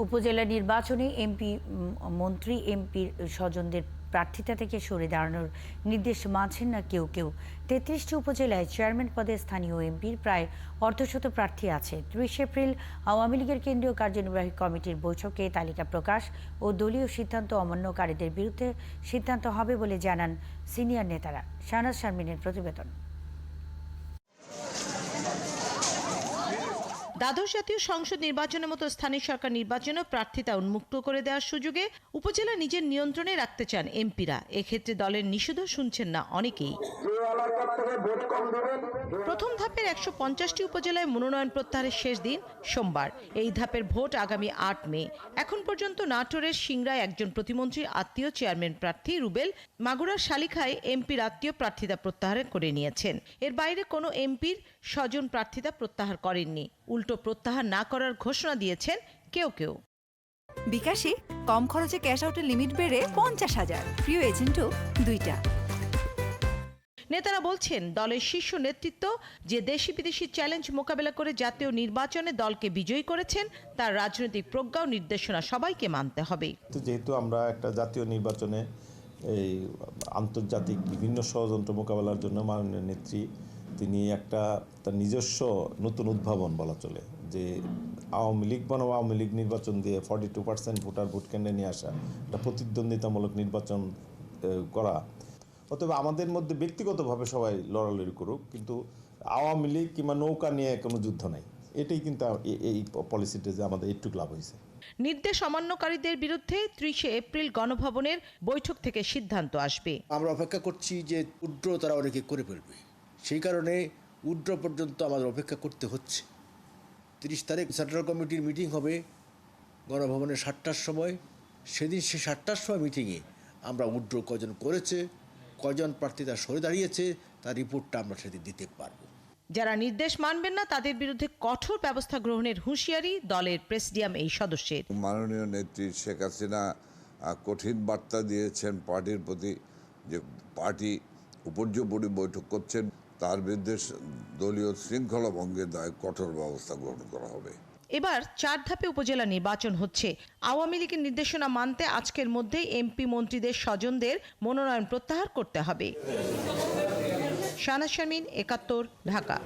উপজেলা নির্বাচনে মন্ত্রী এমপির স্বজনদের প্রার্থিতা থেকে সরে দাঁড়ানোর নির্দেশ মানছেন না কেউ কেউ। ৩৩টি উপজেলায় চেয়ারম্যান পদে স্থানীয় এমপির প্রায় অর্ধশত প্রার্থী আছে। ৩০ এপ্রিল আওয়ামী লীগের কেন্দ্রীয় কার্যনির্বাহী কমিটির বৈঠকে তালিকা প্রকাশ ও দলীয় সিদ্ধান্ত অমান্যকারীদের বিরুদ্ধে সিদ্ধান্ত হবে বলে জানান সিনিয়র নেতারা। শাহনাজ শারমিনের প্রতিবেদন। দ্বাদশ জাতীয় সংসদ নির্বাচনের মতো স্থানীয় সরকার নির্বাচনেও প্রার্থিতা উন্মুক্ত করে দেওয়ার সুযোগে উপজেলা নিজের নিয়ন্ত্রণে রাখতে চান এমপিরা। এক্ষেত্রে দলের নিষেধ শুনছেন না অনেকেই। প্রথম ধাপের ১৫০টি উপজেলায় মনোনয়ন প্রত্যাহারের শেষ দিন সোমবার। এই ধাপের ভোট আগামী ৮ মে। এখন পর্যন্ত নাটোরের সিংড়ায় একজন প্রতিমন্ত্রীর আত্মীয় চেয়ারম্যান প্রার্থী রুবেল, মাগুরার শালিখায় এমপির আত্মীয় প্রার্থিতা প্রত্যাহার করে নিয়েছেন। এর বাইরে কোনো এমপির স্বজন প্রার্থিতা প্রত্যাহার করেননি। উল্টো প্রত্যাহার না করার ঘোষণা দিয়েছেন কেউ কেউ। বিকাশে কম খরচে ক্যাশ আউটের লিমিট বেড়ে ৫০,০০০। প্রিয় এজেন্টও ২টা। নেতারা বলছেন, দলের শীর্ষ নেতৃত্ব যে দেশি বিদেশি চ্যালেঞ্জ মোকাবেলা করে জাতীয় নির্বাচনে দলকে বিজয়ী করেছেন, তার রাজনৈতিক প্রজ্ঞা ও নির্দেশনা সবাইকে মানতে হবে। যেহেতু আমরা একটা জাতীয় নির্বাচনে এই আন্তর্জাতিক বিভিন্ন ষড়যন্ত্র মোকাবেলার জন্য মাননীয় নেত্রী তিনি একটা তার নিজস্ব নতুন উদ্ভাবন বলা চলে, যে আওয়ামী লীগ বনাম আওয়ামী লীগ নির্বাচন দিয়ে 42% ভোটার ভোট কেন্দ্রে নিয়ে আসা, একটা প্রতিদ্বন্দ্বিতামূলক নির্বাচন করা। অতএব আমাদের মধ্যে ব্যক্তিগতভাবে সবাই লড়ালড়ি করুক, কিন্তু আওয়ামী লীগ কিংবা নৌকা নিয়ে কোনো যুদ্ধ নাই। এটাই কিন্তু এই পলিসিতে যে আমাদের একটু লাভ হয়েছে। নির্দেশ অমান্যকারীদের বিরুদ্ধে ৩০ এপ্রিল গণভবনের বৈঠক থেকে সিদ্ধান্ত আসবে। আমরা অপেক্ষা করছি যে উড্র তারা অনেকে করে ফেলবে, সেই কারণে উড্র পর্যন্ত আমাদের অপেক্ষা করতে হচ্ছে। ৩০ তারিখ সেন্ট্রাল কমিটির মিটিং হবে গণভবনের ৭টার সময়। সেদিন সে ৭টার সময় মিটিংয়ে আমরা উড্র কজন করেছে, কজন প্রার্থীরা সরে দাঁড়িয়েছে, তার রিপোর্টটা আমরা সেদিন দিতে পারবো। যারা নির্দেশ মানবেন না তাদের বিরুদ্ধে কঠোর ব্যবস্থা গ্রহণের হুঁশিয়ারি দলের প্রেসিডিয়াম এই সদস্যের। মাননীয় নেত্রী শেখ হাসিনা কঠিন বার্তা দিয়েছেন পার্টির প্রতি, যে পার্টি উপর্যুপরি বৈঠক করছেন, তার বিরুদ্ধে দলীয় শৃঙ্খলা ভঙ্গের দায়ে কঠোর ব্যবস্থা গ্রহণ করা হবে। এবার ৪ ধাপে উপজেলা নির্বাচন হচ্ছে। আওয়ামী লীগের নির্দেশনা মানতে আজকের মধ্যেই এমপি মন্ত্রীদের স্বজনদের মনোনয়ন প্রত্যাহার করতে হবে। শাহনাজ শারমিন, ৭১, ঢাকা।